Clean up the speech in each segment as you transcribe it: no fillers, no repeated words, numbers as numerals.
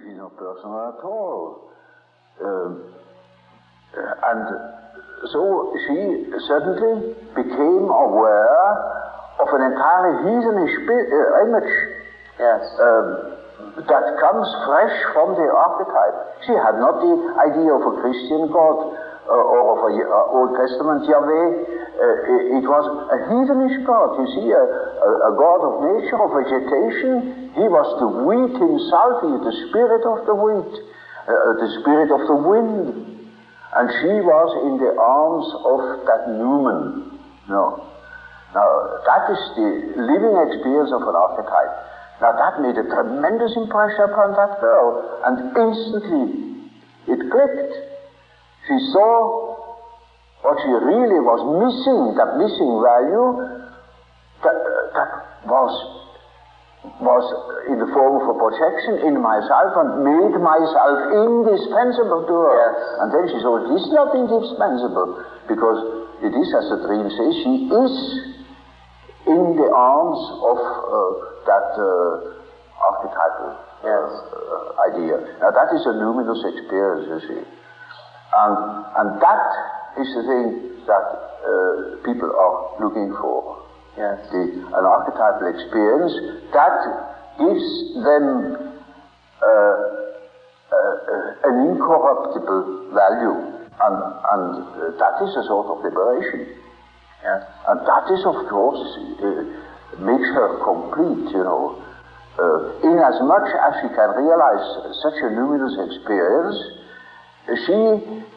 is not personal at all. And so she suddenly became aware of an entirely heathenish image. Yes. That comes fresh from the archetype. She had not the idea of a Christian God or of an Old Testament Yahweh. It was a heathenish God. You see, a God of nature, of vegetation. He was the wheat himself. He is the spirit of the wheat, the spirit of the wind. And she was in the arms of that Newman. No. Now, that is the living experience of an archetype. Now, that made a tremendous impression upon that girl, and instantly it clicked. She saw what she really was missing, that missing value, that was in the form of a projection in myself and made myself indispensable to her. Yes. And then she saw it is not indispensable, because it is, as the dream says, she is in the arms of that archetypal idea. Now that is a luminous experience, you see. And that is the thing that people are looking for. Yes. An archetypal experience that gives them an incorruptible value, and that is a sort of liberation. Yes. And that is, of course, makes her complete, you know. In as much as she can realize such a luminous experience, she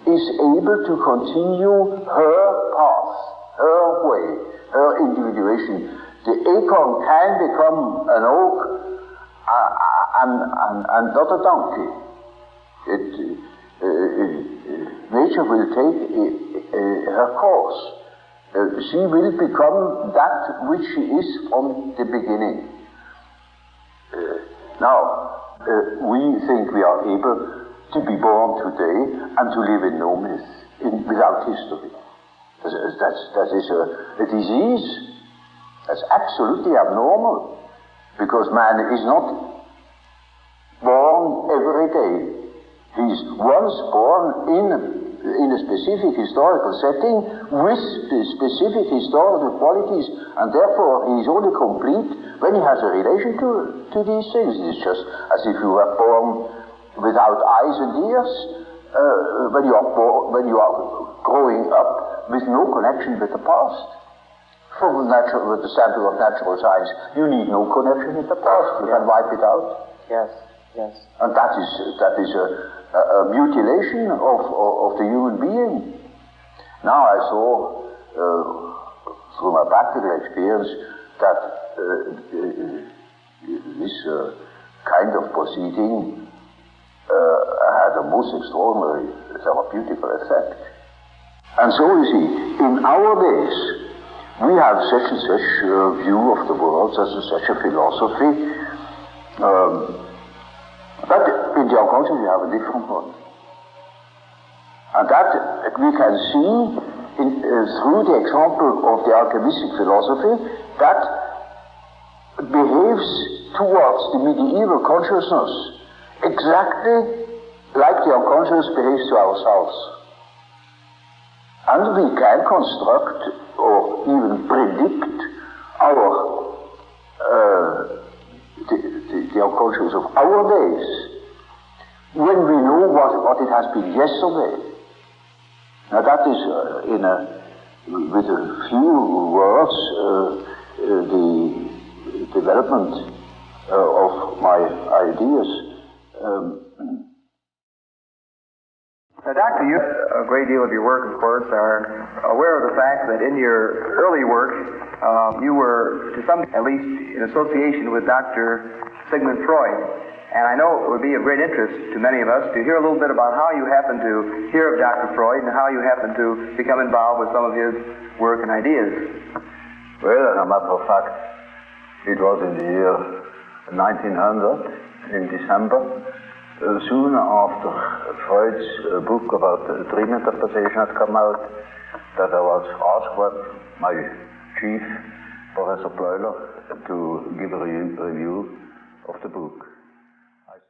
is able to continue her path, her way, her individuation. The acorn can become an oak and not a donkey. Nature will take her course. She will become that which she is from the beginning. Now, we think we are able to be born today and to live in no myth, without history. That is a disease. That's absolutely abnormal, because man is not born every day. He's once born in a specific historical setting with the specific historical qualities, and therefore he is only complete when he has a relation to these things. It's just as if you were born without eyes and ears, when you are growing up with no connection with the past. From the standpoint of natural science, you need no connection with the past. You can wipe it out. Yes, yes. And that is a mutilation of the human being. Now I saw through my practical experience that this kind of proceeding had a most extraordinary therapeutical effect. And so you see, in our days, we have such and such view of the world, such and such a philosophy, but in the unconscious we have a different one. And that we can see through the example of the alchemistic philosophy that behaves towards the medieval consciousness exactly like the unconscious behaves to ourselves. And we can construct or even predict the unconscious of our days when we know what it has been yesterday. Now that is, with a few words, the development of my ideas. Now, Doctor, you, a great deal of your work, of course, are aware of the fact that in your early work, you were, to some, at least, in association with Dr. Sigmund Freud. And I know it would be of great interest to many of us to hear a little bit about how you happened to hear of Dr. Freud and how you happened to become involved with some of his work and ideas. Well, as a matter of fact, it was in the year 1900, in December, soon after Freud's book about dream interpretation had come out, that I was asked by my chief, Professor Bleuler, to give a review of the book.